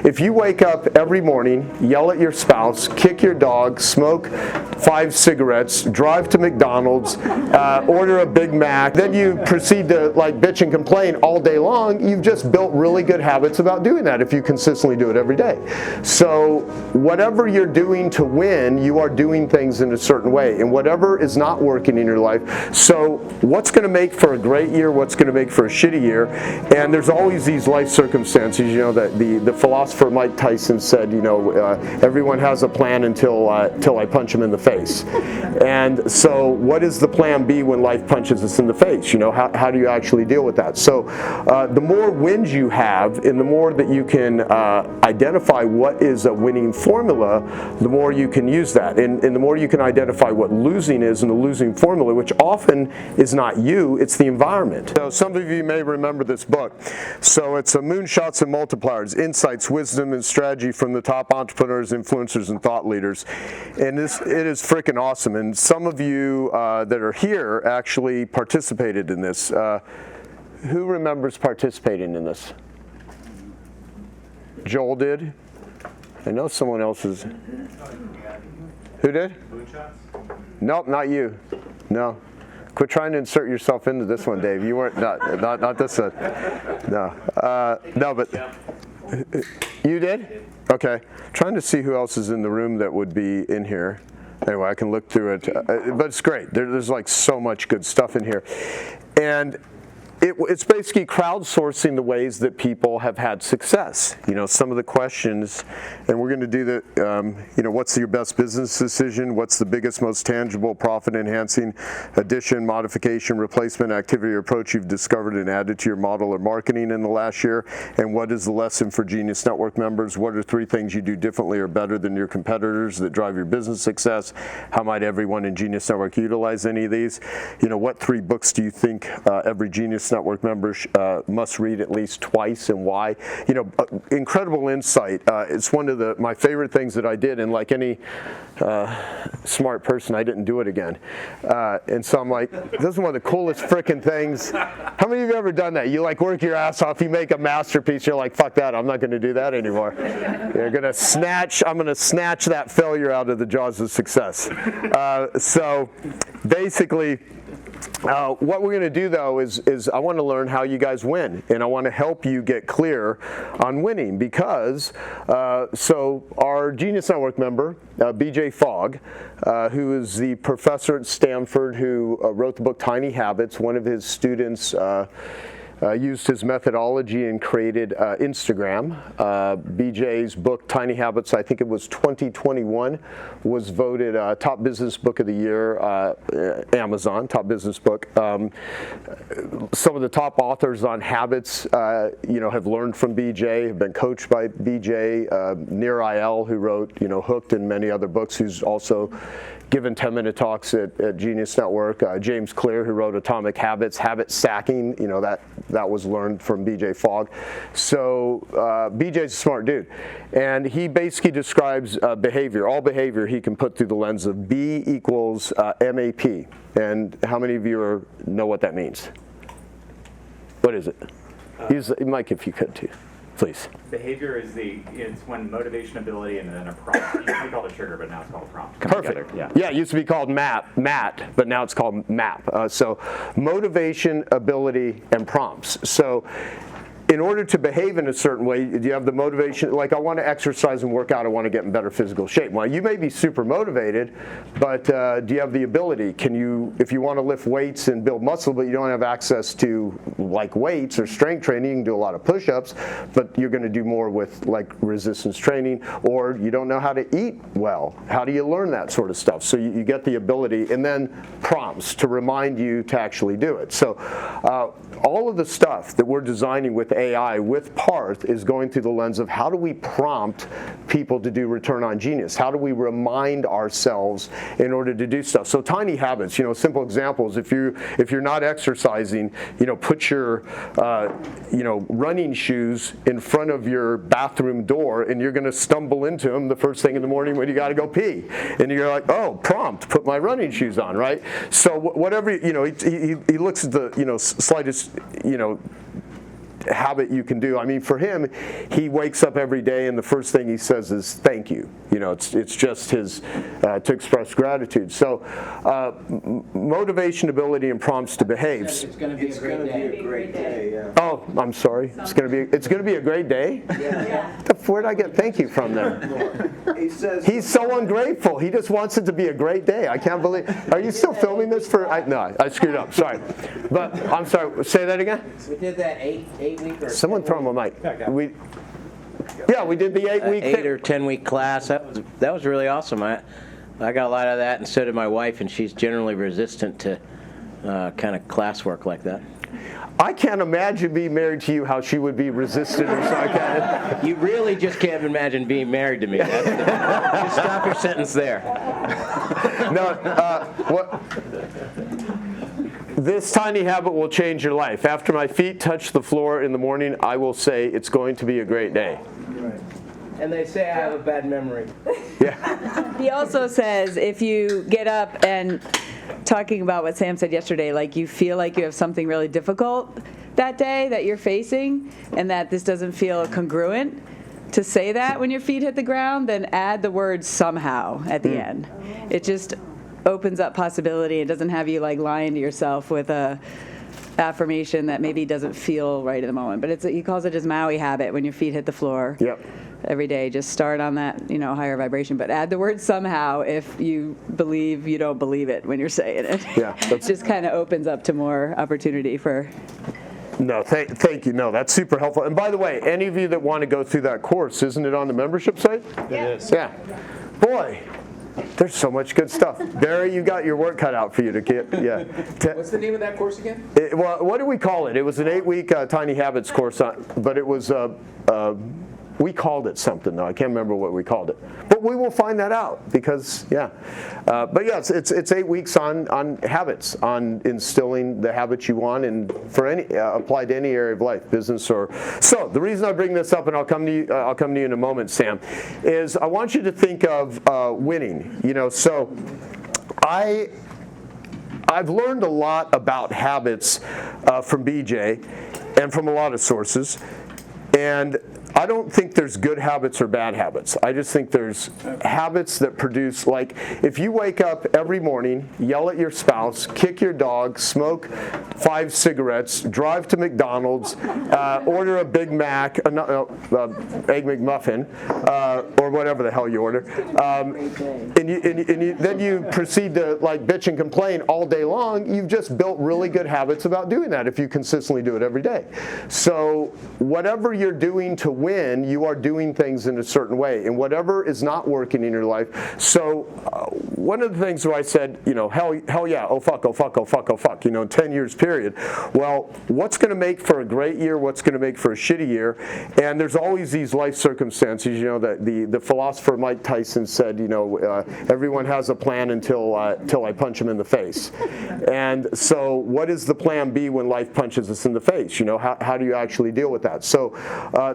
if you wake up every morning, yell at your spouse, kick your dog, smoke 5 cigarettes, drive to McDonald's, order a Big Mac, then you proceed to like bitch and complain all day long, you've just built really good habits about doing that if you consistently do it every day. So whatever you're doing to win, you are doing things in a certain way, and whatever is not working in your life. So what's going to make for a great year, what's going to make for a shitty year, and there's always these life circumstances, you know, that the philosopher Mike Tyson said, you know, everyone has a plan until I punch him in the face. And so what is the plan B when life punches us in the face? You know, how do you actually deal with that? So the more wins you have, and the more that you can identify what is a winning formula, the more you can use that. And the more you can identify what losing is in the losing formula, which often is not you, it's the environment. So some of you may remember this book. So it's a Moonshots and Multipliers, Insights, Wisdom, and Strategy from the Top Entrepreneurs, Influencers, and Thought Leaders. And it is freaking awesome. And some of you that are here actually participated in this. Who remembers participating in this? Joel did? I know someone else is. Who did? Nope, not you. No. Quit trying to insert yourself into this one, Dave. You weren't, not this one. No. No, but you did? Okay. Trying to see who else is in the room that would be in here. Anyway, I can look through it, but it's great. There's like so much good stuff in here. And it's basically crowdsourcing the ways that people have had success. You know, some of the questions, and we're going to do the, you know, what's your best business decision? What's the biggest, most tangible, profit-enhancing addition, modification, replacement, activity, or approach you've discovered and added to your model or marketing in the last year? And what is the lesson for Genius Network members? What are 3 things you do differently or better than your competitors that drive your business success? How might everyone in Genius Network utilize any of these? You know, what 3 books do you think every Genius Network members must read at least twice, and why? You know, incredible insight. It's one of my favorite things that I did, and like any smart person, I didn't do it again. And so I'm like, this is one of the coolest freaking things. How many of you have ever done that? You like work your ass off, you make a masterpiece, you're like, fuck that, I'm not going to do that anymore. I'm going to snatch that failure out of the jaws of success. So basically, what we're going to do, though, is I want to learn how you guys win, and I want to help you get clear on winning, because so our Genius Network member, BJ Fogg, who is the professor at Stanford who wrote the book Tiny Habits, one of his students used his methodology and created Instagram. BJ's book, Tiny Habits, I think it was 2021, was voted top business book of the year, Amazon, top business book. Some of the top authors on habits, you know, have learned from BJ, have been coached by BJ. Nir Eyal, who wrote, you know, Hooked and many other books, who's also given 10-minute talks at Genius Network. James Clear, who wrote Atomic Habits, Habit Stacking, you know, that was learned from BJ Fogg. So BJ's a smart dude. And he basically describes behavior. All behavior he can put through the lens of B equals MAP. And how many of you know what that means? What is it? Use Mike, if you could, too. Please. Behavior it's when motivation, ability, and then a prompt. It used to be called a trigger, but now it's called a prompt. Perfect. Yeah, it used to be called MAT, but now it's called MAP. So motivation, ability, and prompts. So in order to behave in a certain way, do you have the motivation? Like, I want to exercise and work out, I want to get in better physical shape. Well, you may be super motivated, but do you have the ability? Can you, if you want to lift weights and build muscle, but you don't have access to like weights or strength training, you can do a lot of push-ups, but you're going to do more with like resistance training, or you don't know how to eat well. How do you learn that sort of stuff? So you get the ability, and then prompts to remind you to actually do it. So all of the stuff that we're designing with AI, with Parth, is going through the lens of how do we prompt people to do return on genius? How do we remind ourselves in order to do stuff? So tiny habits, you know, simple examples. If you're not exercising, you know, put your you know, running shoes in front of your bathroom door, and you're going to stumble into them the first thing in the morning when you got to go pee, and you're like, oh, prompt, put my running shoes on, right? So whatever, you know, he looks at the, you know, slightest, you know, habit you can do. I mean, for him, he wakes up every day and the first thing he says is thank you. You know, it's just his to express gratitude. So motivation, ability, and prompts to behave. It's going to be a great day. Yeah. Oh, I'm sorry. It's going to be a great day. Yeah. Where'd I get thank you from there? He says He's so ungrateful. He just wants it to be a great day. I can't believe. Are you still filming this for? No, I screwed up. Sorry, but I'm sorry. Say that again. we did that eight week or Someone throw him a mic. We did the 8 week. 8 or 10 week class. That was really awesome. I got a lot of that, and so did my wife, and she's generally resistant to kind of classwork like that. I can't imagine being married to you, how she would be resistant or sarcastic. You really just can't imagine being married to me. Just stop your sentence there. No, this tiny habit will change your life. After my feet touch the floor in the morning, I will say it's going to be a great day. right. And they say I have a bad memory. Yeah. He also says if you get up and talking about what Sam said yesterday, like you feel like you have something really difficult that day that you're facing and that this doesn't feel congruent to say that when your feet hit the ground, then add the word somehow at the end. It just opens up possibility. It doesn't have you like lying to yourself with a affirmation that maybe doesn't feel right at the moment. But he calls it his Maui habit when your feet hit the floor. Yep. Every day, just start on that, higher vibration. But add the word somehow if you believe you don't believe it when you're saying it. Yeah, It just kind of opens up to more opportunity for. No, thank you. No, that's super helpful. And by the way, any of you that want to go through that course, isn't it on the membership site? It is. Yeah. Boy, there's so much good stuff. Barry, you got your work cut out for you to get. Yeah. What's the name of that course again? Well, what do we call it? It was an 8-week Tiny Habits course, but it was. We called it something, though. I can't remember what we called it. But we will find that out because, yeah. But yes, it's 8 weeks on habits, on instilling the habits you want and for any applied to any area of life, business or. So the reason I bring this up, and I'll come to you in a moment, Sam, is I want you to think of winning. So I've learned a lot about habits from BJ and from a lot of sources, and I don't think there's good habits or bad habits. I just think there's habits that produce, like if you wake up every morning, yell at your spouse, kick your dog, smoke 5 cigarettes, drive to McDonald's, order a Big Mac, Egg McMuffin, or whatever the hell you order, and then you proceed to like bitch and complain all day long, you've just built really good habits about doing that if you consistently do it every day. So whatever you're doing to win, you are doing things in a certain way, and whatever is not working in your life. So one of the things where I said, hell yeah, oh fuck, 10 years period. Well, what's going to make for a great year? What's going to make for a shitty year? And there's always these life circumstances. That the philosopher Mike Tyson said, everyone has a plan until I punch him in the face. And so, what is the plan B when life punches us in the face? How do you actually deal with that? So,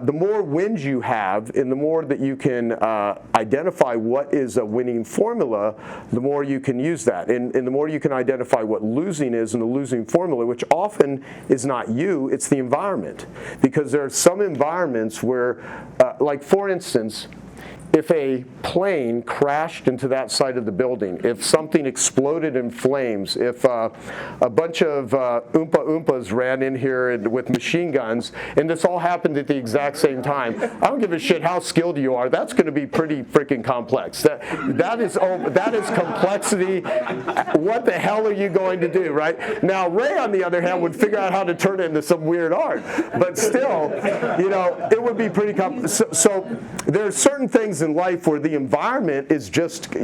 the more wins you have, and the more that you can identify what is a winning formula, the more you can use that. And the more you can identify what losing is in the losing formula, which often is not you, it's the environment. Because there are some environments where, like for instance, if a plane crashed into that side of the building, if something exploded in flames, if a bunch of Oompa Oompas ran in here with machine guns, and this all happened at the exact same time, I don't give a shit how skilled you are, that's going to be pretty freaking complex. That is complexity. What the hell are you going to do, right? Now, Ray, on the other hand, would figure out how to turn it into some weird art. But still, it would be pretty complex. So there are certain things in life where the environment is just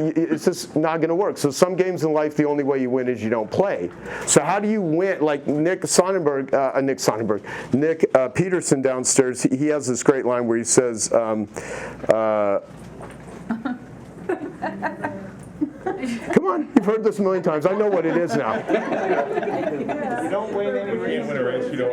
not going to work. So some games in life, the only way you win is you don't play. So how do you win? Like Nick Peterson downstairs, he has this great line where he says, Come on, you've heard this a million times. I know what it is now. You don't win any race.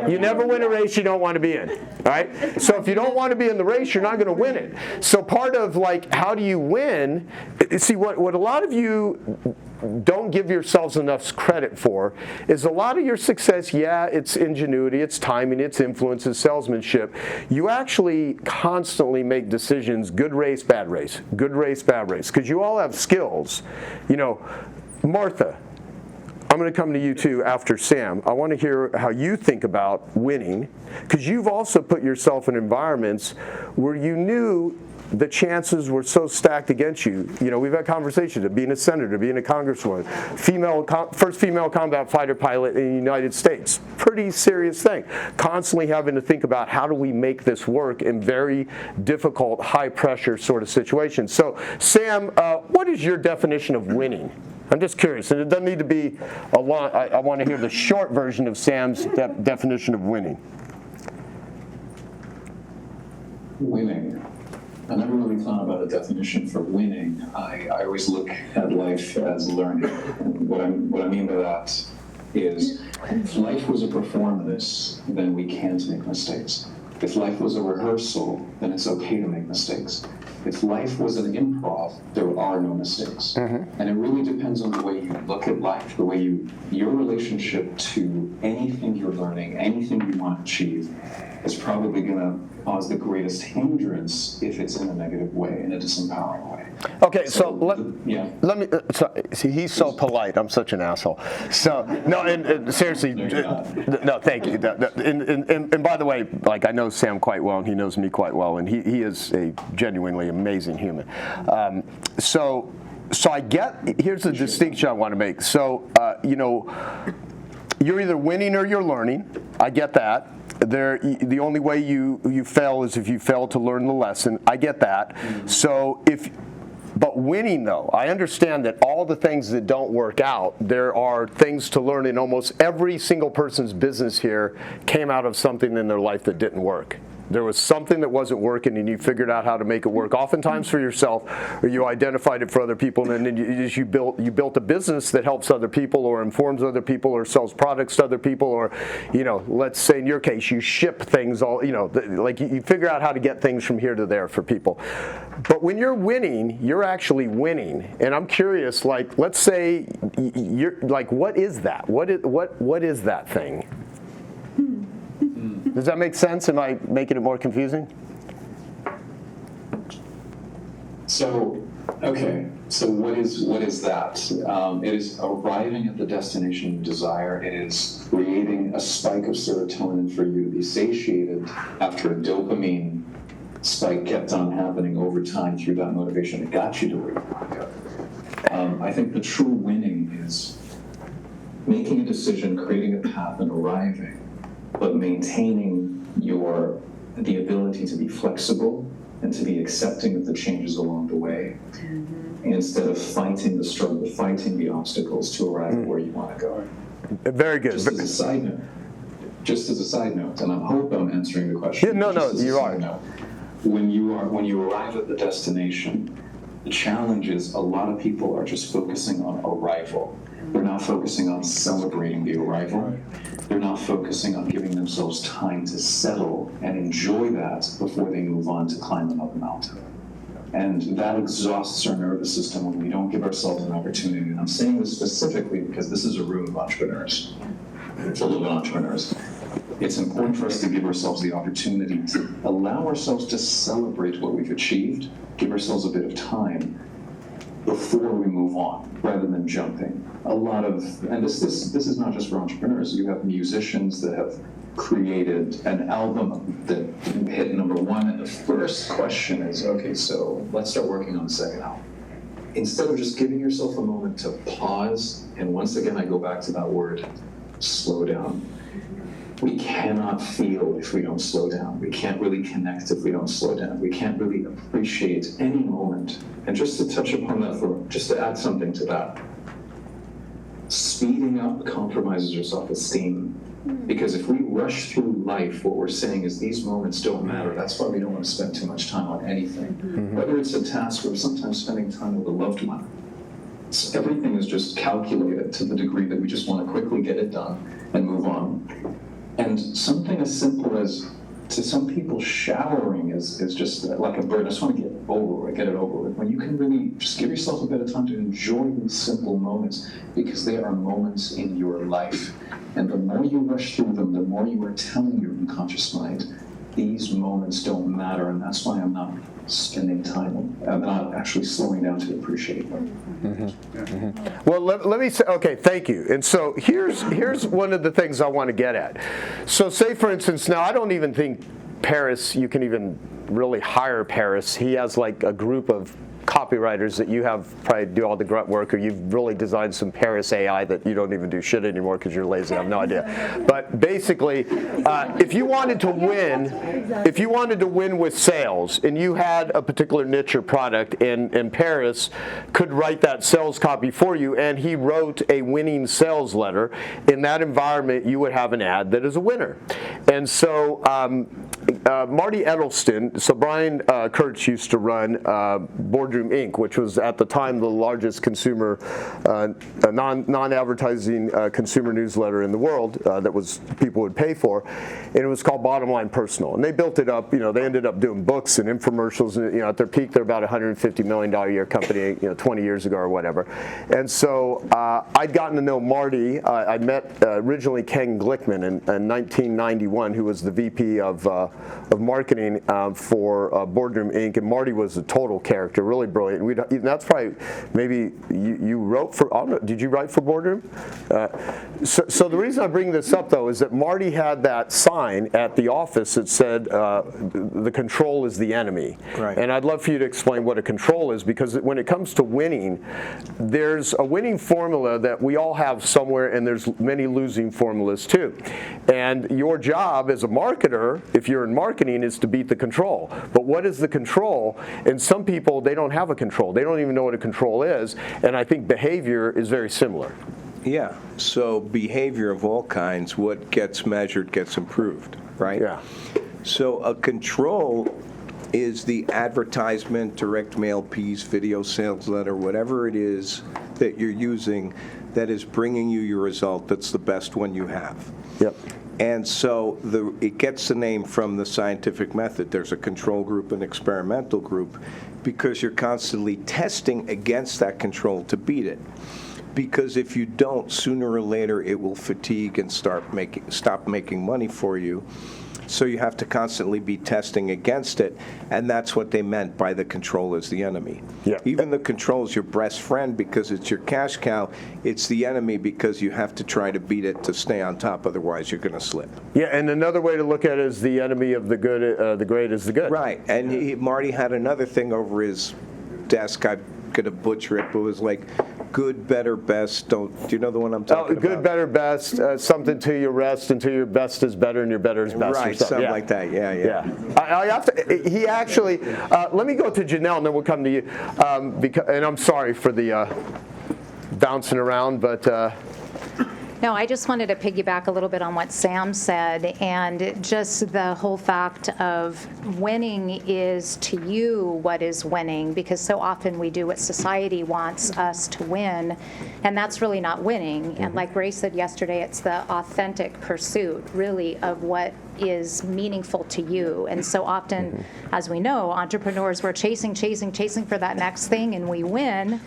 You never win a race you don't want to be in, all right? So if you don't want to be in the race, you're not going to win it. So part of like, how do you win? See, what a lot of you don't give yourselves enough credit for is a lot of your success, yeah, it's ingenuity, it's timing, it's influence, it's salesmanship. You actually constantly make decisions, good race, bad race, good race, bad race, because you all have skills. You know, Martha, I'm going to come to you too after Sam. I want to hear how you think about winning, because you've also put yourself in environments where you knew the chances were so stacked against you. You know, we've had conversations of being a senator, being a congresswoman, first female combat fighter pilot in the United States. Pretty serious thing. Constantly having to think about how do we make this work in very difficult, high pressure sort of situations. So, Sam, what is your definition of winning? I'm just curious, and it doesn't need to be a long. I want to hear the short version of Sam's definition of winning. Winning. I never really thought about a definition for winning. I always look at life as learning. And what I mean by that is, if life was a performance, then we can't make mistakes. If life was a rehearsal, then it's okay to make mistakes. If life was an improv, there are no mistakes. Mm-hmm. And it really depends on the way you look at life, the way your relationship to anything you're learning, anything you want to achieve, is probably going to cause the greatest hindrance if it's in a negative way, in a disempowering way. Okay, so let me. See, he's so Please. polite. I'm such an asshole. So no, and seriously, no, thank you. And by the way, like I know Sam quite well, and he knows me quite well, and he is a genuinely amazing human. So I get. Here's the distinction I want to make. So you know, you're either winning or you're learning. I get that. The only way you fail is if you fail to learn the lesson. I get that. Mm-hmm. So but winning though, I understand that all the things that don't work out, there are things to learn in almost every single person's business here came out of something in their life that didn't work. There was something that wasn't working and you figured out how to make it work, oftentimes for yourself, or you identified it for other people, and then you built a business that helps other people or informs other people or sells products to other people, or, you know, let's say in your case, you ship things all, you know, like you figure out how to get things from here to there for people. But when you're winning, you're actually winning. And I'm curious, like, let's say you're like, what is that? What is that thing? Does that make sense? Am I making it more confusing? So, okay. So what is that? It is arriving at the destination you desire. It is creating a spike of serotonin for you to be satiated after a dopamine spike kept on happening over time through that motivation that got you to where you want to go. I think the true winning is making a decision, creating a path, and arriving, but maintaining the ability to be flexible and to be accepting of the changes along the way, instead of fighting the struggle, fighting the obstacles to arrive at where you want to go. Very good. Just as a side note, and I hope I'm answering the question. Yeah, no, you are. When you arrive at the destination, the challenge is a lot of people are just focusing on arrival. They're not focusing on celebrating the arrival. They're not focusing on giving themselves time to settle and enjoy that before they move on to climb another mountain. And that exhausts our nervous system when we don't give ourselves an opportunity. And I'm saying this specifically because this is a room of entrepreneurs, full of entrepreneurs. It's important for us to give ourselves the opportunity to allow ourselves to celebrate what we've achieved, give ourselves a bit of time before we move on, rather than jumping. And this is not just for entrepreneurs. You have musicians that have created an album that hit #1, and the first question is, okay, so let's start working on the second album. Instead of just giving yourself a moment to pause, and once again I go back to that word, slow down. We cannot feel if we don't slow down. We can't really connect if we don't slow down. We can't really appreciate any moment. And just to touch upon that, just to add something to that, speeding up compromises your self-esteem. Because if we rush through life, what we're saying is these moments don't matter. That's why we don't want to spend too much time on anything. Whether it's a task or sometimes spending time with a loved one. everything is just calculated to the degree that we just want to quickly get it done and move on. And something as simple as, to some people, showering is just like a burden. I just want to get it over with. When you can really just give yourself a bit of time to enjoy these simple moments, because they are moments in your life. And the more you rush through them, the more you are telling your unconscious mind, these moments don't matter, and that's why I'm not spending time, I'm not actually slowing down to appreciate them. Well, let me say, okay, thank you. And so here's one of the things I want to get at. So say, for instance, now I don't even think Paris, you can even really hire Paris. He has like a group of copywriters that you have probably do all the grunt work, or you've really designed some Paris AI that you don't even do shit anymore because you're lazy. I have no idea. But basically, if you wanted to win with sales, and you had a particular niche or product, and Paris could write that sales copy for you, and he wrote a winning sales letter, in that environment, you would have an ad that is a winner. And so Marty Edelston, so Brian Kurtz used to run Boardroom Inc., which was at the time the largest consumer, non-advertising consumer newsletter in the world that was people would pay for, and it was called Bottom Line Personal. And they built it up. They ended up doing books and infomercials. And at their peak, they're about a $150 million a year company, 20 years ago or whatever. And so I'd gotten to know Marty. I met originally Ken Glickman in 1991, who was the VP of marketing for Boardroom Inc. And Marty was a total character, really brilliant. And that's probably, maybe you wrote for, I don't know, did you write for Boardroom? So the reason I bring this up, though, is that Marty had that sign at the office that said, the control is the enemy. Right. And I'd love for you to explain what a control is, because when it comes to winning, there's a winning formula that we all have somewhere, and there's many losing formulas too. And your job as a marketer, if you're in marketing, is to beat the control. But what is the control? And some people, they don't have a control. They don't even know what a control is. And I think behavior is very similar. Yeah, so behavior of all kinds, what gets measured gets improved, right? Yeah. So a control is the advertisement, direct mail piece, video sales letter, whatever it is that you're using that is bringing you your result that's the best one you have. Yep. And so it gets the name from the scientific method. There's a control group and experimental group, because you're constantly testing against that control to beat it. Because if you don't, sooner or later it will fatigue and stop making money for you. So you have to constantly be testing against it, and that's what they meant by the control is the enemy. Yeah. Even the control is your best friend because it's your cash cow. It's the enemy because you have to try to beat it to stay on top, otherwise you're going to slip. Yeah, and another way to look at it is the enemy of the good, the great is the good. Right, and Marty had another thing over his desk. I'm going to butcher it, but it was like good, better, best. Do you know the one I'm talking about? Good, better, best. Something to your rest until your best is better and your better is best. Right, something like that. Yeah. I have to. He actually. Let me go to Janelle, and then we'll come to you. And I'm sorry for the bouncing around, but. No, I just wanted to piggyback a little bit on what Sam said, and just the whole fact of winning is to you what is winning, because so often we do what society wants us to win, and that's really not winning. And like Ray said yesterday, it's the authentic pursuit, really, of what is meaningful to you. And so often, as we know, entrepreneurs, we're chasing for that next thing, and we win,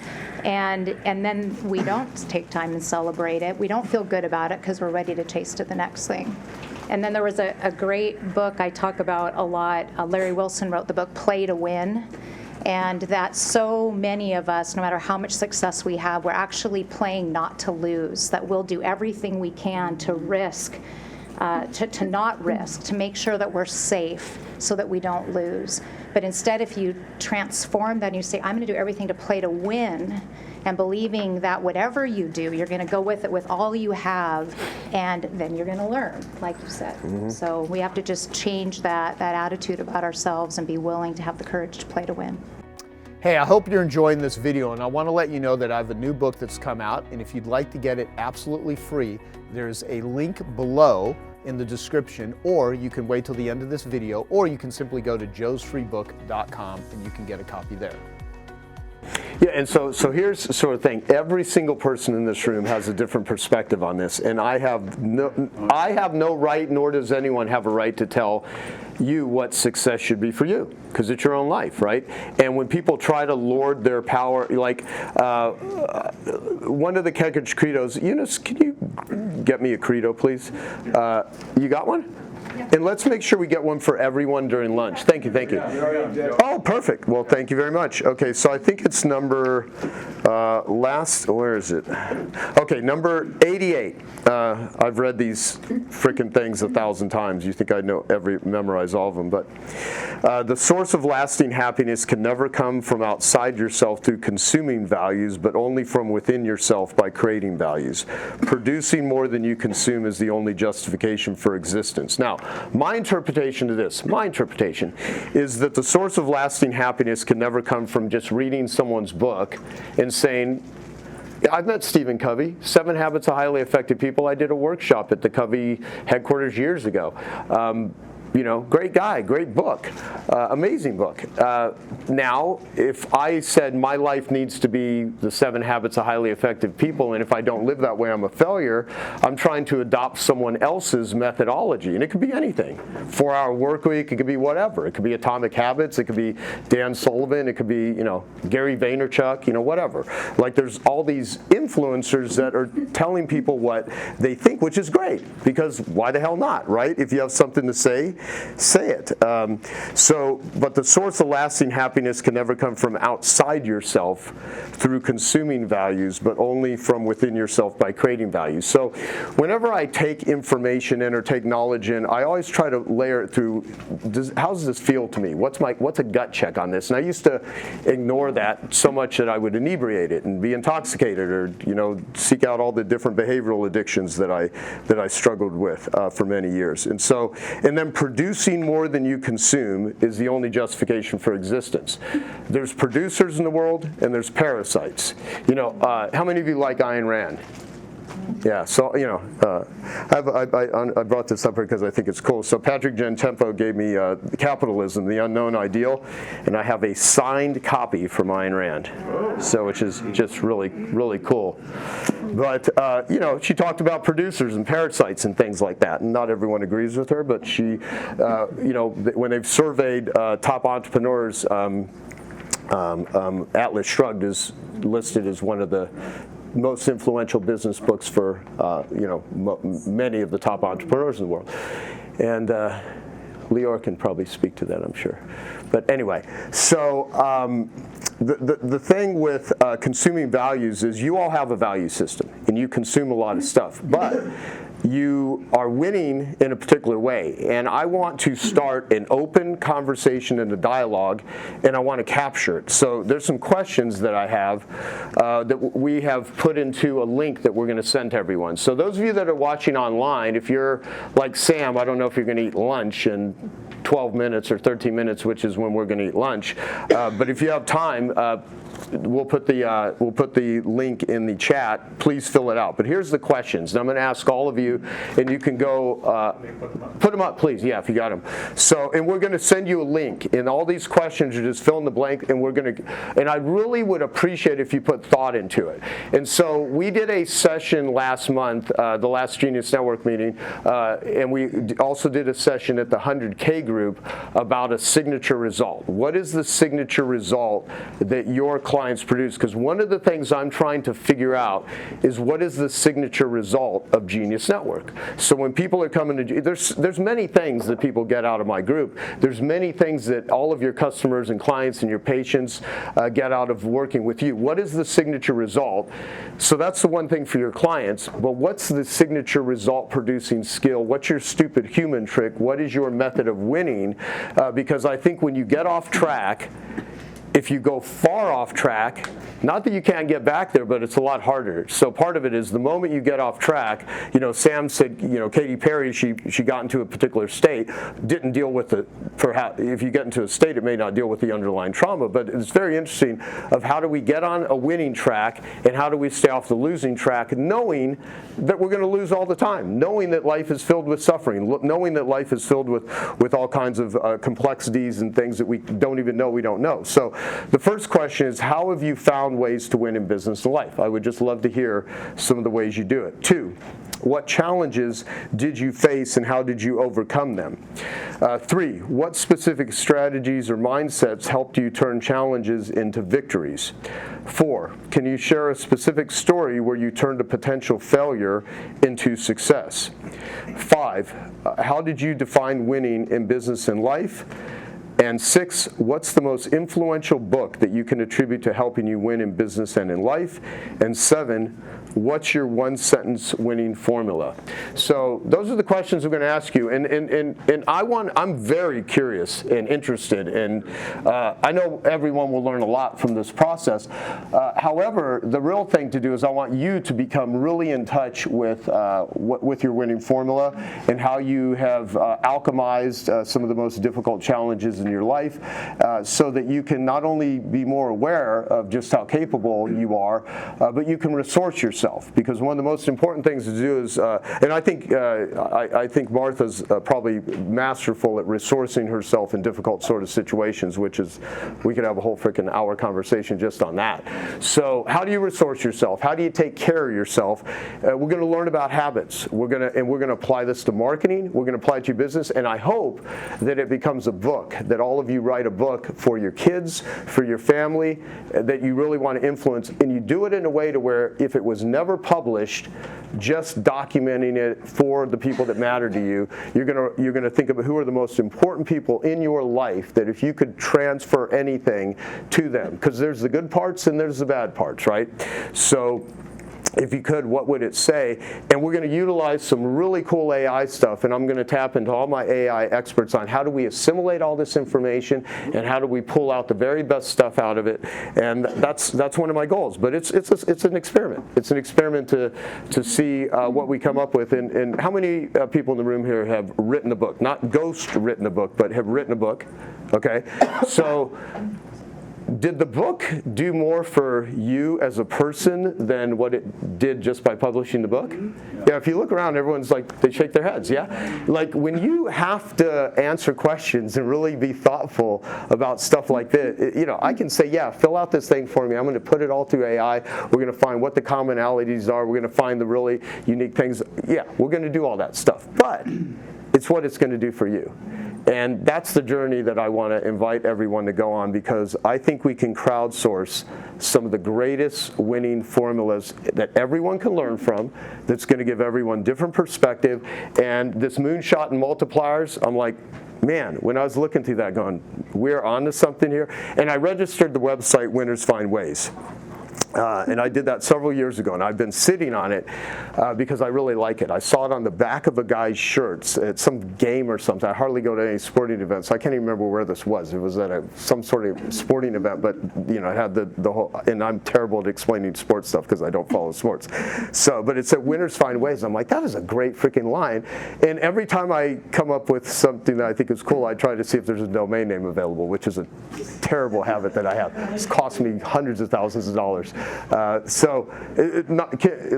and then we don't take time and celebrate it. We don't feel good about it because we're ready to chase to the next thing. And then there was a great book I talk about a lot. Larry Wilson wrote the book Play to Win. And that so many of us, no matter how much success we have, we're actually playing not to lose, that we'll do everything we can to risk, to not risk, to make sure that we're safe so that we don't lose. But instead, if you transform that and you say, I'm going to do everything to play to win, and believing that whatever you do, you're going to go with it with all you have, and then you're going to learn, like you said. So we have to just change that attitude about ourselves and be willing to have the courage to play to win. Hey, I hope you're enjoying this video, and I want to let you know that I have a new book that's come out, and if you'd like to get it absolutely free, there's a link below in the description, or you can wait till the end of this video, or you can simply go to joesfreebook.com and you can get a copy there. Yeah, and so here's the sort of thing. Every single person in this room has a different perspective on this, and I have no right, nor does anyone have a right to tell you what success should be for you, because it's your own life, right? And when people try to lord their power, like one of the Kekich credos, Eunice, can you get me a credo, please? You got one? And let's make sure we get one for everyone during lunch. Thank you, thank you. Oh, perfect. Well, thank you very much. Okay, so I think it's number where is it? Okay, number 88. I've read these frickin' things 1,000 times. You think I memorize all of them, but the source of lasting happiness can never come from outside yourself through consuming values, but only from within yourself by creating values. Producing more than you consume is the only justification for existence. Now, my interpretation of this, is that the source of lasting happiness can never come from just reading someone's book and saying, I've met Stephen Covey, 7 Habits of Highly Effective People. I did a workshop at the Covey headquarters years ago. Great guy, great book, amazing book. Now, if I said my life needs to be the 7 Habits of Highly Effective People, and if I don't live that way, I'm a failure, I'm trying to adopt someone else's methodology. And it could be anything. 4-hour work week, it could be whatever. It could be Atomic Habits, it could be Dan Sullivan, it could be, Gary Vaynerchuk, whatever. Like there's all these influencers that are telling people what they think, which is great, because why the hell not, right? If you have something to say it. But the source of lasting happiness can never come from outside yourself through consuming values, but only from within yourself by creating values. So whenever I take information in or take knowledge in, I always try to layer it through, how does this feel to me? What's a gut check on this? And I used to ignore that so much that I would inebriate it and be intoxicated or, seek out all the different behavioral addictions that I struggled with for many years. And then producing more than you consume is the only justification for existence. There's producers in the world and there's parasites. How many of you like Ayn Rand? Yeah, so, I brought this up here because I think it's cool. So Patrick Gentempo gave me Capitalism, the Unknown Ideal, and I have a signed copy from Ayn Rand, which is just really, really cool. But, she talked about producers and parasites and things like that, and not everyone agrees with her, but she, when they've surveyed top entrepreneurs, Atlas Shrugged is listed as one of the most influential business books for many of the top entrepreneurs in the world, and Lior can probably speak to that, I'm sure. But anyway, so the thing with consuming values is you all have a value system and you consume a lot of stuff, but you are winning in a particular way. And I want to start an open conversation and a dialogue, and I want to capture it. So there's some questions that I have that we have put into a link that we're going to send to everyone. So those of you that are watching online, if you're like Sam, I don't know if you're going to eat lunch in 12 minutes or 13 minutes, which is when we're going to eat lunch. But if you have time, we'll put the link in the chat. Please fill it out. But here's the questions. And I'm going to ask all of you, and you can go put them up, please. Yeah, if you got them. So, and we're going to send you a link. And all these questions are just fill in the blank, and and I really would appreciate if you put thought into it. And so we did a session last month, the last Genius Network meeting, and we also did a session at the 100K group about a signature result. What is the signature result that your clients produce? Because one of the things I'm trying to figure out is what is the signature result of Genius Network. So when people are coming to, there's many things that people get out of my group. There's many things that all of your customers and clients and your patients get out of working with you. What is the signature result? So that's the one thing for your clients, but what's the signature result producing skill? What's your stupid human trick? What is your method of winning? Because I think when you get off track, if you go far off track, not that you can't get back there, but it's a lot harder. So part of it is the moment you get off track, Sam said, Katy Perry, she got into a particular state, didn't deal with it. If you get into a state, it may not deal with the underlying trauma, but it's very interesting of how do we get on a winning track and how do we stay off the losing track, knowing that we're going to lose all the time, knowing that life is filled with suffering, knowing that life is filled with all kinds of complexities and things that we don't even know we don't know. So the first question is, how have you found ways to win in business and life? I would just love to hear some of the ways you do it. 2, what challenges did you face and how did you overcome them? 3, what specific strategies or mindsets helped you turn challenges into victories? 4, can you share a specific story where you turned a potential failure into success? 5, how did you define winning in business and life? And 6, what's the most influential book that you can attribute to helping you win in business and in life? And 7, what's your one-sentence winning formula? So those are the questions I'm going to ask you. And I'm very curious and interested. And I know everyone will learn a lot from this process. However, the real thing to do is I want you to become really in touch with your winning formula and how you have alchemized some of the most difficult challenges in your life, so that you can not only be more aware of just how capable you are, but you can resource yourself. Because one of the most important things to do is, and I think Martha's probably masterful at resourcing herself in difficult sort of situations, which is, we could have a whole freaking hour conversation just on that. So how do you resource yourself? How do you take care of yourself? We're going to learn about habits. We're going to apply this to marketing. We're going to apply it to your business, and I hope that it becomes a book, that all of you write a book for your kids, for your family, that you really want to influence, and you do it in a way to where if it was never published, just documenting it for the people that matter to you, you're gonna think about who are the most important people in your life, that if you could transfer anything to them, because there's the good parts and there's the bad parts, right? So if you could, what would it say? And we're going to utilize some really cool AI stuff, and I'm going to tap into all my AI experts on how do we assimilate all this information and how do we pull out the very best stuff out of it. And that's one of my goals. But it's an experiment. It's an experiment to see what we come up with. And how many people in the room here have written a book? Not ghost written a book, but have written a book. Okay, so did the book do more for you as a person than what it did just by publishing the book? Yeah, if you look around, everyone's like, they shake their heads, yeah? Like when you have to answer questions and really be thoughtful about stuff like this, I can say, yeah, fill out this thing for me. I'm going to put it all through AI. We're going to find what the commonalities are. We're going to find the really unique things. Yeah, we're going to do all that stuff. But it's what it's going to do for you. And that's the journey that I want to invite everyone to go on, because I think we can crowdsource some of the greatest winning formulas that everyone can learn from, that's going to give everyone different perspective. And this moonshot and multipliers, I'm like, man, when I was looking through that going, we're on to something here. And I registered the website Winners Find Ways. And I did that several years ago, and I've been sitting on it because I really like it. I saw it on the back of a guy's shirts at some game or something. I hardly go to any sporting events. I can't even remember where this was. It was at some sort of sporting event, but it had the whole, and I'm terrible at explaining sports stuff because I don't follow sports. So, but it said Winners Find Ways. I'm like, that is a great freaking line. And every time I come up with something that I think is cool, I try to see if there's a domain name available, which is a terrible habit that I have. It's cost me hundreds of thousands of dollars.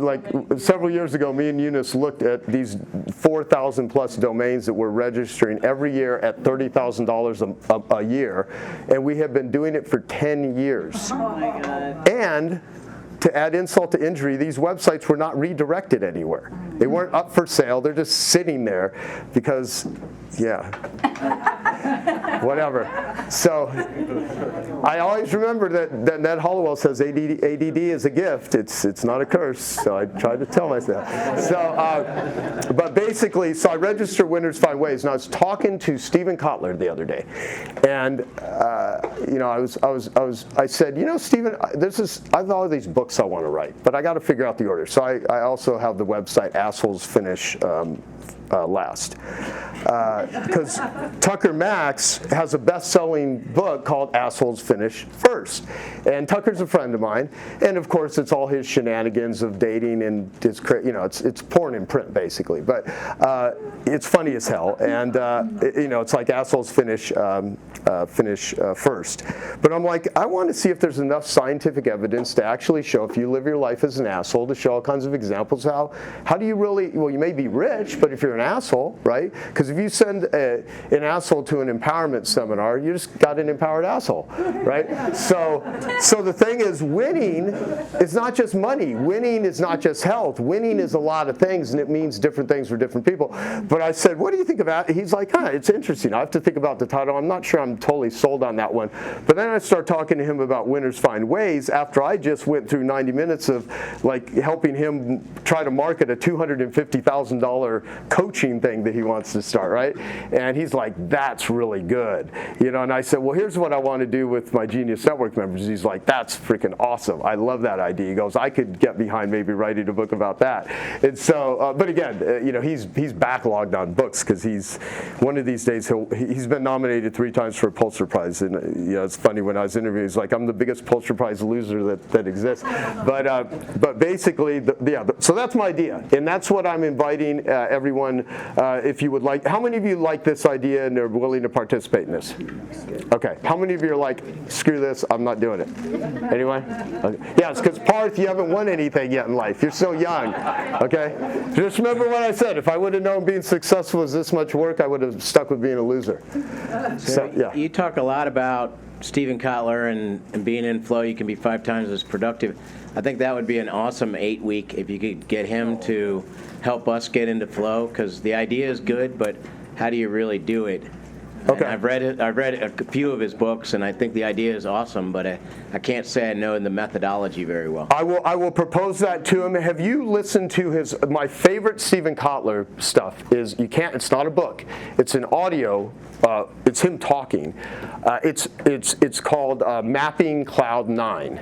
Like several years ago, me and Eunice looked at these 4,000 plus domains that we're registering every year at $30,000 a year, and we have been doing it for 10 years. Oh my God. And to add insult to injury, these websites were not redirected anywhere. They weren't up for sale. They're just sitting there because, yeah, whatever. So I always remember that Ned Hollowell says ADD is a gift. It's not a curse. So I try to tell myself. So, but basically, so I register Winners Find Ways, and I was talking to Stephen Kotler the other day, and I said, Stephen, I have all these books I want to write, but I got to figure out the order. So I also have the website Assholes Finish last, because Tucker Max has a best-selling book called Assholes Finish First, and Tucker's a friend of mine, and of course it's all his shenanigans of dating, and it's porn in print basically, but it's funny as hell, and it's like Assholes Finish First. But I'm like, I want to see if there's enough scientific evidence to actually show if you live your life as an asshole, to show all kinds of examples of how do you really, well, you may be rich, but if you're an asshole, right? Because if you send an asshole to to an empowerment seminar, you just got an empowered asshole, right? So the thing is, winning is not just money. Winning is not just health. Winning is a lot of things, and it means different things for different people. But I said, what do you think about it? He's like, it's interesting. I have to think about the title. I'm not sure I'm totally sold on that one. But then I start talking to him about Winners Find Ways after I just went through 90 minutes of like helping him try to market a $250,000 coaching thing that he wants to start, right? And he's like, that's really good. You know, and I said, well, here's what I want to do with my Genius Network members. He's like, that's freaking awesome. I love that idea. He goes, I could get behind maybe writing a book about that. And so, but again, you know, he's backlogged on books because he's, one of these days, he's been nominated 3 times for a Pulitzer Prize. And, you know, it's funny when I was interviewing, he's like, I'm the biggest Pulitzer Prize loser that exists. But basically, so that's my idea. And that's what I'm inviting everyone, if you would like. How many of you like this idea and are willing to participate in this? Okay. How many of you are like, screw this, I'm not doing it? Anyone? Okay. Yeah, it's because Parth, you haven't won anything yet in life. You're so young. Okay? Just remember what I said. If I would have known being successful was this much work, I would have stuck with being a loser. So, yeah. You talk a lot about Steven Kotler and being in flow. You can be 5 times as productive. I think that would be an awesome 8-week if you could get him to help us get into flow, because the idea is good, but how do you really do it? Okay. And I've read a few of his books, and I think the idea is awesome, but I can't say I know the methodology very well. I will propose that to him. Have you listened to my favorite Steven Kotler stuff is, it's not a book, it's an audio, it's him talking. It's called Mapping Cloud 9.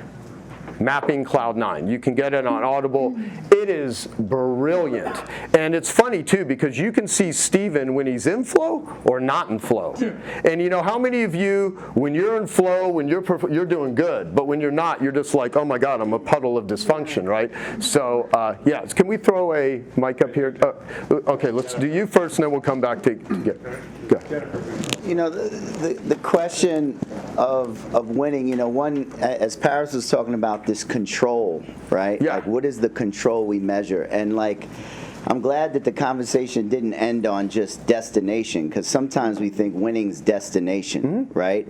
Mapping Cloud 9. You can get it on Audible. It is brilliant. And it's funny, too, because you can see Steven when he's in flow or not in flow. And you know, how many of you, when you're in flow, when you're doing good, but when you're not, you're just like, oh my God, I'm a puddle of dysfunction, right? So, yeah, can we throw a mic up here? Okay, let's do you first, and then we'll come back to get. Go. You know, the question of winning, you know, one, as Paris was talking about, this control, right? Yeah. Like, what is the control we measure? And like, I'm glad that the conversation didn't end on just destination, because sometimes we think winning's destination, right?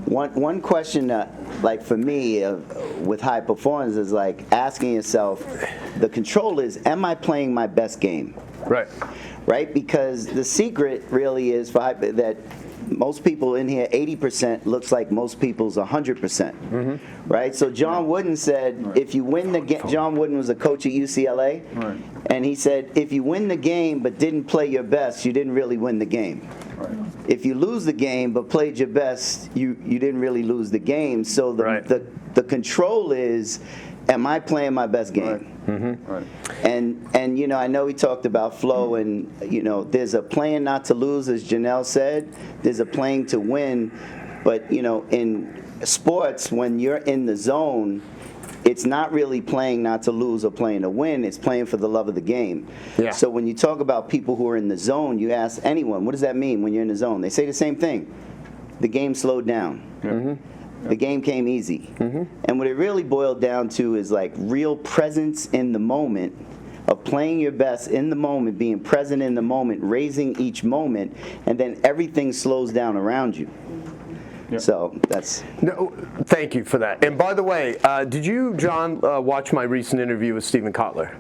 One question, like for me, with high performance is like asking yourself, the control is, am I playing my best game? Right. Right? Because the secret really is that most people in here, 80% looks like most people's 100%. Right? So John Wooden said, if you win the game, John Wooden was a coach at UCLA, and he said, if you win the game but didn't play your best, you didn't really win the game. If you lose the game but played your best, you didn't really lose the game. So the control is, am I playing my best game? And you know, I know we talked about flow, and you know, there's a playing not to lose, as Janelle said. There's a playing to win, but you know, in sports, when you're in the zone, it's not really playing not to lose or playing to win. It's playing for the love of the game. Yeah. So when you talk about people who are in the zone, you ask anyone, what does that mean when you're in the zone? They say the same thing. The game slowed down. The game came easy. And what it really boiled down to is like real presence in the moment, of playing your best in the moment, being present in the moment, raising each moment, and then everything slows down around you. So that's... No, thank you for that. And by the way, did you, John, watch my recent interview with Steven Kotler?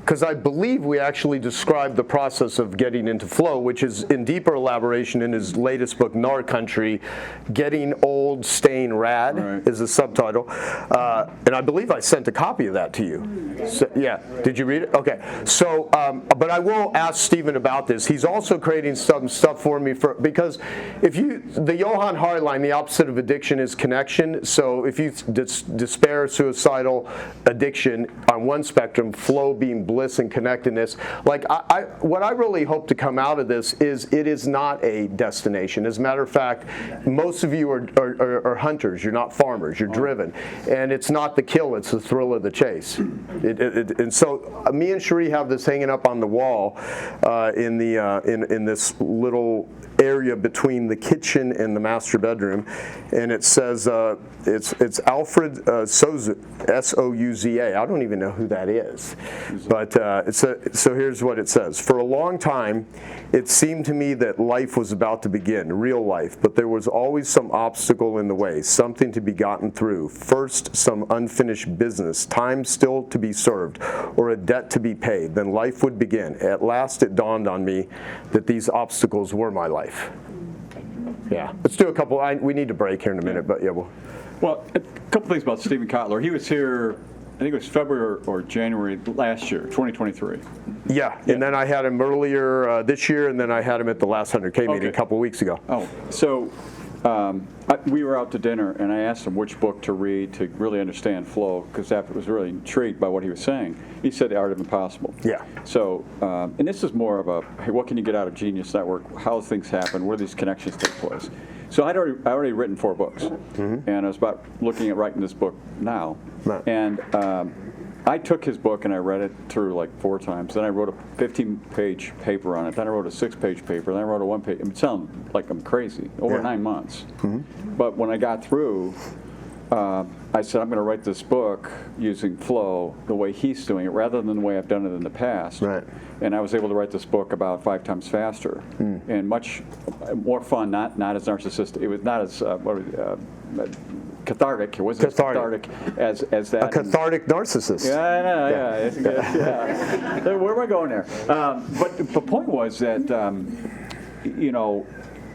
Because I believe we actually described the process of getting into flow, which is in deeper elaboration in his latest book, Nar Country, Getting Old, Staying Rad is the subtitle. And I believe I sent a copy of that to you. So, yeah, did you read it? Okay. So, but I will ask Steven about this. He's also creating some stuff for me because the Johann Hari line, the opposite of addiction is connection. So if you despair, suicidal, addiction on one spectrum, flow being bliss and connectedness. Like what I really hope to come out of this is it is not a destination. As a matter of fact, most of you are hunters. You're not farmers. You're driven, and it's not the kill; it's the thrill of the chase. And so me and Cherie have this hanging up on the wall in this little area between the kitchen and the master bedroom, and it says it's Alfred Souza, S-O-U-Z-A. I don't even know who that is, but so here's what it says. For a long time, it seemed to me that life was about to begin, real life, but there was always some obstacle in the way, something to be gotten through. First, some unfinished business, time still to be served, or a debt to be paid. Then life would begin. At last, it dawned on me that these obstacles were my life. Yeah, let's do a couple. We need to break here in a minute, but yeah, Well, a couple things about Stephen Kotler. He was here, I think it was February or January last year, 2023. Yeah, and then I had him earlier this year, and then I had him at the last 100K meeting a couple weeks ago. Oh, so we were out to dinner, and I asked him which book to read to really understand flow, because I was really intrigued by what he was saying. He said The Art of Impossible. Yeah. So, and this is more of a, hey, what can you get out of Genius Network? How things happen? Where these connections take place? So I'd already written 4 books, and I was about looking at writing this book now. Right. And I took his book and I read it through like 4 times. Then I wrote a 15-page paper on it. Then I wrote a 6-page paper. Then I wrote a 1-page. It sounds like I'm crazy. Over 9 months. But when I got through, I said, I'm going to write this book using flow the way he's doing it, rather than the way I've done it in the past. Right. And I was able to write this book about 5 times faster, and much more fun. Not as narcissistic. It was not as cathartic. It wasn't as cathartic as that. A cathartic narcissist. Yeah, I know. Yeah, it's good. Yeah. Where am I going there? But the point was that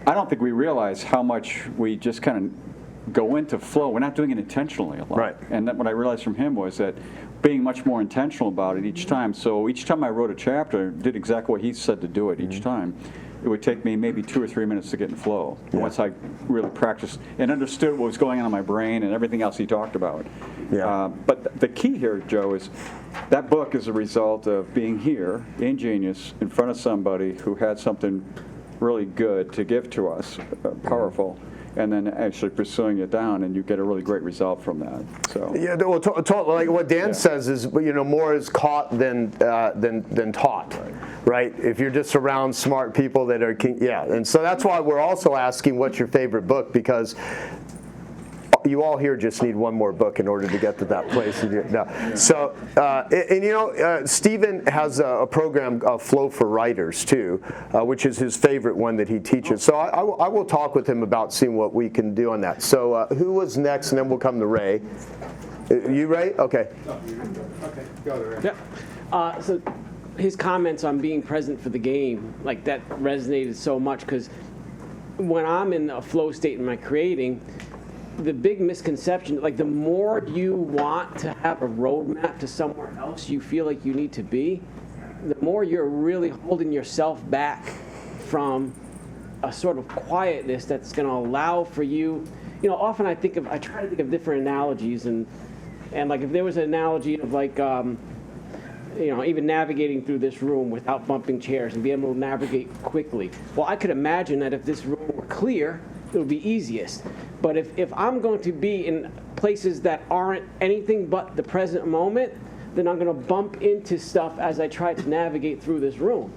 I don't think we realize how much we just kind of go into flow. We're not doing it intentionally a lot. Right. And what I realized from him was that being much more intentional about it each time. So each time I wrote a chapter, did exactly what he said to do it each time. It would take me maybe 2 or 3 minutes to get in flow. Yeah. Once I really practiced and understood what was going on in my brain and everything else he talked about. Yeah. But the key here, Joe, is that book is a result of being here in Genius in front of somebody who had something really good to give to us, powerful, and then actually pursuing it down, and you get a really great result from that. So yeah, well, like what Dan says is, more is caught than taught, right? If you're just around smart people that are, and so that's why we're also asking what's your favorite book, because you all here just need one more book in order to get to that place. So, Stephen has a program, Flow for Writers, too, which is his favorite one that he teaches. So I will talk with him about seeing what we can do on that. So who was next, and then we'll come to Ray. You, Ray? Okay. Okay, go to Ray. Yeah. So his comments on being present for the game, like that resonated so much, because when I'm in a flow state in my creating, the big misconception, like the more you want to have a roadmap to somewhere else you feel like you need to be, the more you're really holding yourself back from a sort of quietness that's going to allow for you. Often I try to think of different analogies, and like if there was an analogy of like, even navigating through this room without bumping chairs and being able to navigate quickly. Well, I could imagine that if this room were clear, it would be easiest. But if I'm going to be in places that aren't anything but the present moment, then I'm going to bump into stuff as I try to navigate through this room.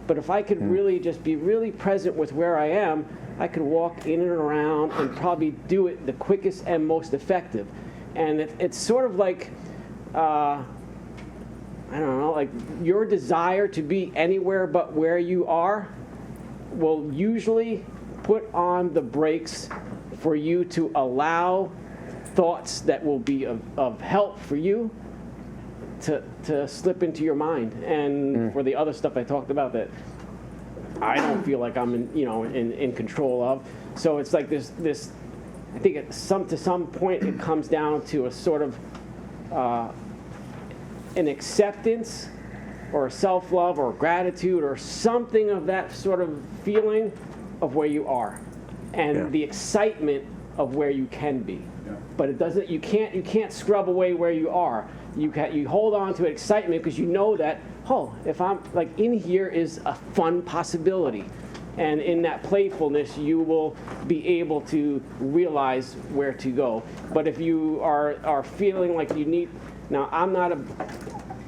But if I could really just be really present with where I am, I could walk in and around and probably do it the quickest and most effective. And it's sort of like, I don't know, like your desire to be anywhere but where you are will usually put on the brakes for you to allow thoughts that will be of help for you to slip into your mind. And for the other stuff I talked about that I don't feel like I'm in control of. So it's like this I think to some point it comes down to a sort of an acceptance or self-love or gratitude or something of that sort of feeling of where you are, and the excitement of where you can be. But it doesn't. You can't scrub away where you are. You hold on to excitement because you know that, if I'm like in here is a fun possibility, and in that playfulness you will be able to realize where to go. But if you are feeling like you need, now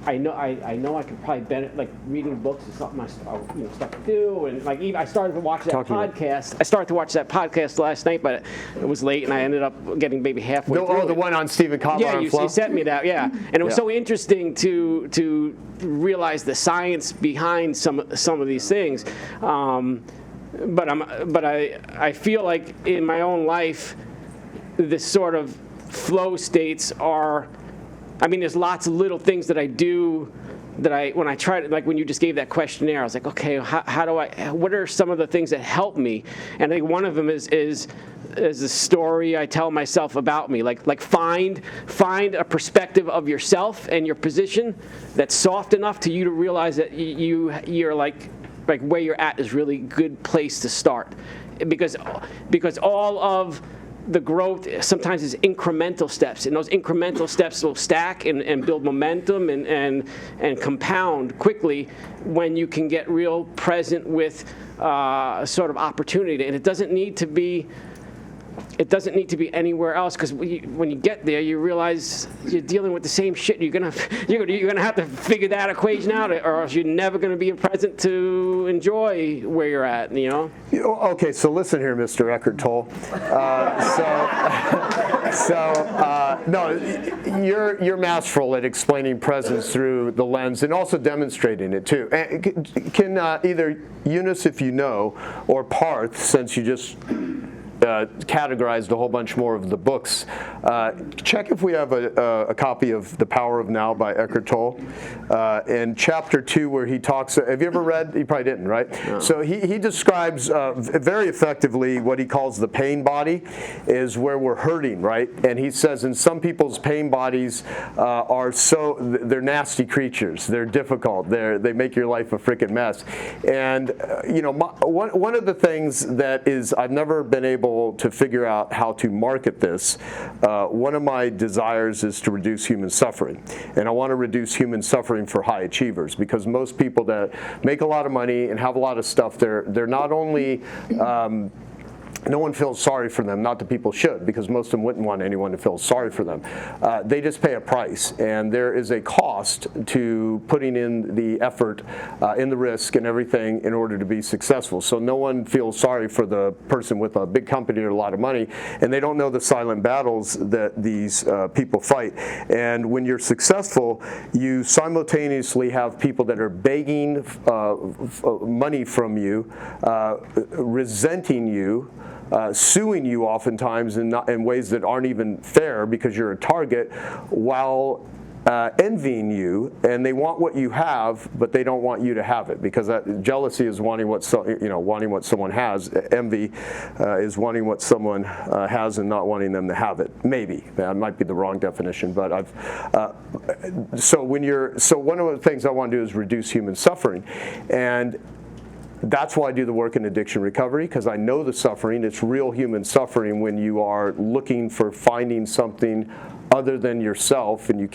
I I know I could probably benefit, like reading books is something I stuff to do, and like even I started to watch that podcast. I started to watch that podcast last night, but it was late, and I ended up getting maybe halfway through. Oh, the one on Stephen Kotler Yeah, on you Flow? sent me that. Yeah, and it was so interesting to realize the science behind some of these things. But I feel like in my own life, this sort of flow states are, I mean, there's lots of little things that I do that when I try to, like when you just gave that questionnaire, I was like, okay, what are some of the things that help me? And I think one of them is the story I tell myself about me. Like find a perspective of yourself and your position that's soft enough to you to realize that you're like where you're at is really good place to start, because all of the growth sometimes is incremental steps, and those incremental steps will stack and build momentum and compound quickly when you can get real present with a sort of opportunity. And it doesn't need to be anywhere else, because when you get there, you realize you're dealing with the same shit. You're gonna have to figure that equation out, or else you're never gonna be present to enjoy where you're at. You know. Okay, so listen here, Mr. Eckhart Tolle. No, you're masterful at explaining presence through the lens and also demonstrating it too. Can either Eunice, if you know, or Parth, since you just categorized a whole bunch more of the books, check if we have a copy of The Power of Now by Eckhart Tolle. In chapter 2, where he talks, have you ever read? You probably didn't, right? No. So he describes very effectively what he calls the pain body, is where we're hurting, right? And he says in some people's pain bodies they're nasty creatures. They're difficult. They make your life a freaking mess. And one of the things that is, I've never been able to figure out how to market this. One of my desires is to reduce human suffering, and I want to reduce human suffering for high achievers, because most people that make a lot of money and have a lot of stuff, they're not only no one feels sorry for them, not that people should, because most of them wouldn't want anyone to feel sorry for them. They just pay a price, and there is a cost to putting in the effort, in the risk and everything in order to be successful. So no one feels sorry for the person with a big company or a lot of money, and they don't know the silent battles that these people fight. And when you're successful, you simultaneously have people that are begging money from you, resenting you, suing you oftentimes in ways that aren't even fair because you're a target, while envying you, and they want what you have, but they don't want you to have it, because jealousy is wanting what someone has. Envy is wanting what someone has and not wanting them to have it. Maybe that might be the wrong definition, but so one of the things I want to do is reduce human suffering, and that's why I do the work in addiction recovery, because I know the suffering. It's real human suffering when you are looking for finding something other than yourself, and you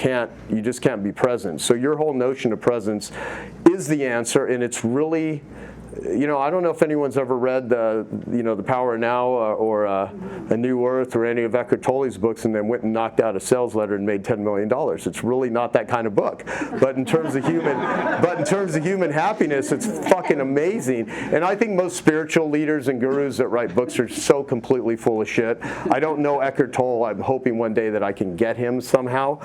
just can't be present. So your whole notion of presence is the answer, and it's really, I don't know if anyone's ever read The Power of Now or A New Earth or any of Eckhart Tolle's books and then went and knocked out a sales letter and made $10 million. It's really not that kind of book. But in terms of human happiness, it's fucking amazing. And I think most spiritual leaders and gurus that write books are so completely full of shit. I don't know Eckhart Tolle. I'm hoping one day that I can get him somehow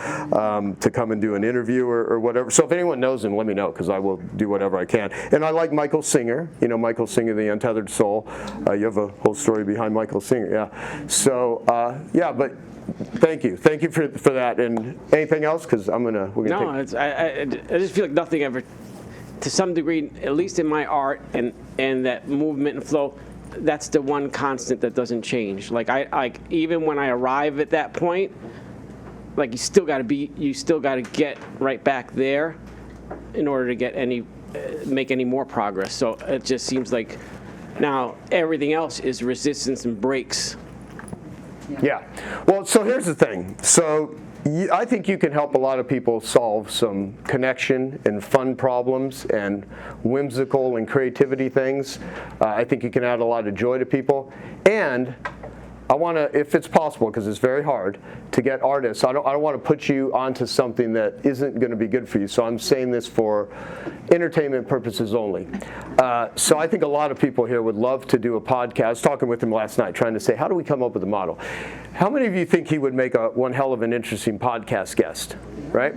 to come and do an interview or whatever. So if anyone knows him, let me know, because I will do whatever I can. And I like Michael Singer. Michael Singer, The Untethered Soul. You have a whole story behind Michael Singer, yeah. So, but thank you for that. And anything else? Because I just feel like nothing ever, to some degree, at least in my art and that movement and flow, that's the one constant that doesn't change. Like even when I arrive at that point, like you still got to get right back there in order to make any more progress. So it just seems like now everything else is resistance and brakes. Yeah. Well, so here's the thing. So I think you can help a lot of people solve some connection and fun problems and whimsical and creativity things. I think you can add a lot of joy to people. And I want to, if it's possible, because it's very hard to get artists. I don't want to put you onto something that isn't going to be good for you. So I'm saying this for entertainment purposes only. So I think a lot of people here would love to do a podcast. I was talking with him last night, trying to say, how do we come up with a model? How many of you think he would make one hell of an interesting podcast guest? Right?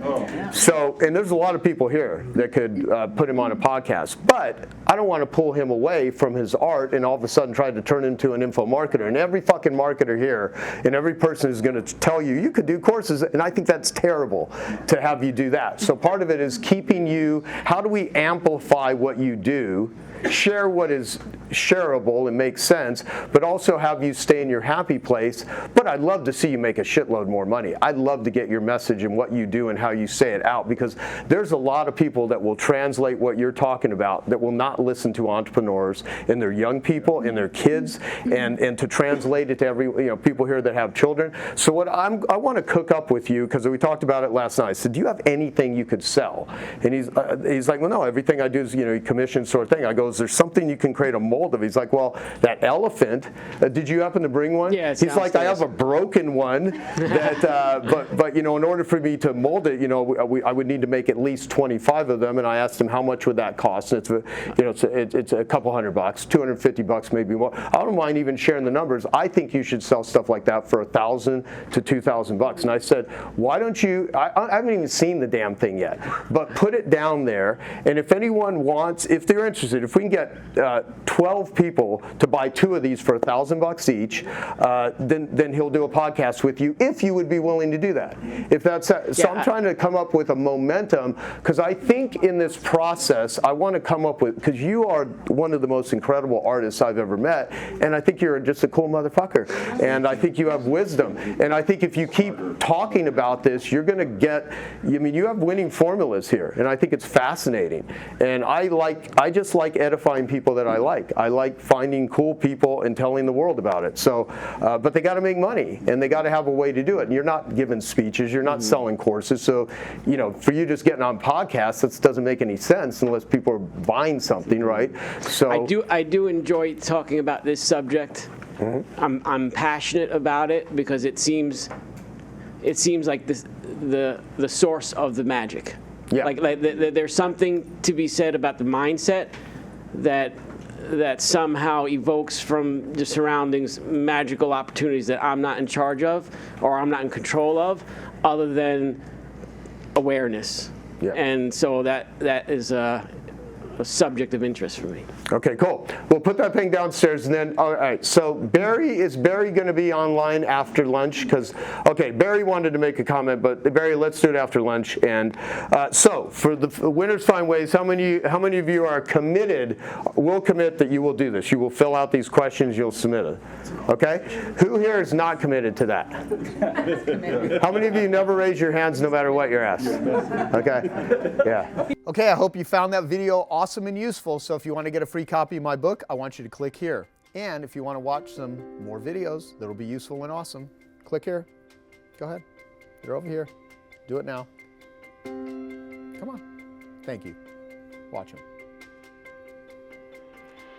So, and there's a lot of people here that could put him on a podcast, but I don't want to pull him away from his art and all of a sudden try to turn into an info marketer. And every fucking marketer here and every person is going to tell you could do courses, and I think that's terrible to have you do that. So part of it is keeping you, how do we amplify what you do, share what is shareable and makes sense, but also have you stay in your happy place. But I'd love to see you make a shitload more money. I'd love to get your message and what you do and how you say it out, because there's a lot of people that will translate what you're talking about that will not listen to entrepreneurs and their young people and their kids, and to translate it to every, people here that have children. So what I want to cook up with you, because we talked about it last night. I said, do you have anything you could sell? And he's like, well, no, everything I do is commission sort of thing. I go, is there something you can create a mold of? He's like, well, that elephant, did you happen to bring one? Yeah, it's he's like, I downstairs. have a broken one that, but in order for me to mold it, I would need to make at least 25 of them. And I asked him, how much would that cost? And it's a couple $100, $250 maybe more. I don't mind even sharing the numbers. I think you should sell stuff like that for $1,000 to $2,000. And I said, why don't you? I haven't even seen the damn thing yet, but put it down there. And if anyone wants, if they're interested, if we can get 12 people to buy 2 of these for $1,000 each, then he'll do a podcast with you if you would be willing to do that. If that's so, I'm trying to come up with a momentum, because I think in this process I want to come up with, because you are one of the most incredible artists I've ever met, and I think you're just a cool motherfucker, and I think you have wisdom, and I think if you keep talking about this, you're going to get. You have winning formulas here, and I think it's fascinating, and I just like edifying people that I like. I like finding cool people and telling the world about it. So, but they got to make money, and they got to have a way to do it. And you're not giving speeches, you're not selling courses. So, for you just getting on podcasts, that doesn't make any sense unless people are buying something, right? So I do enjoy talking about this subject. I'm passionate about it because it seems like the source of the magic. Yeah. Like there's something to be said about the mindset that somehow evokes from the surroundings magical opportunities that I'm not in charge of or I'm not in control of, other than awareness. Yeah. And so that is a subject of interest for me. Okay, cool. We'll put that thing downstairs, and then, all right, so is Barry going to be online after lunch? Because, okay, Barry wanted to make a comment, but Barry, let's do it after lunch. And so, for the Winners Find Ways, how many of you are committed, will commit that you will do this? You will fill out these questions, you'll submit it. Okay? Who here is not committed to that? How many of you never raise your hands no matter what you're asked? Okay? Yeah. Okay, I hope you found that video awesome and useful. So if you want to get a free copy of my book, I want you to click here. And if you want to watch some more videos that'll be useful and awesome, click here. Go ahead. They're over here. Do it now. Come on. Thank you. Watch them.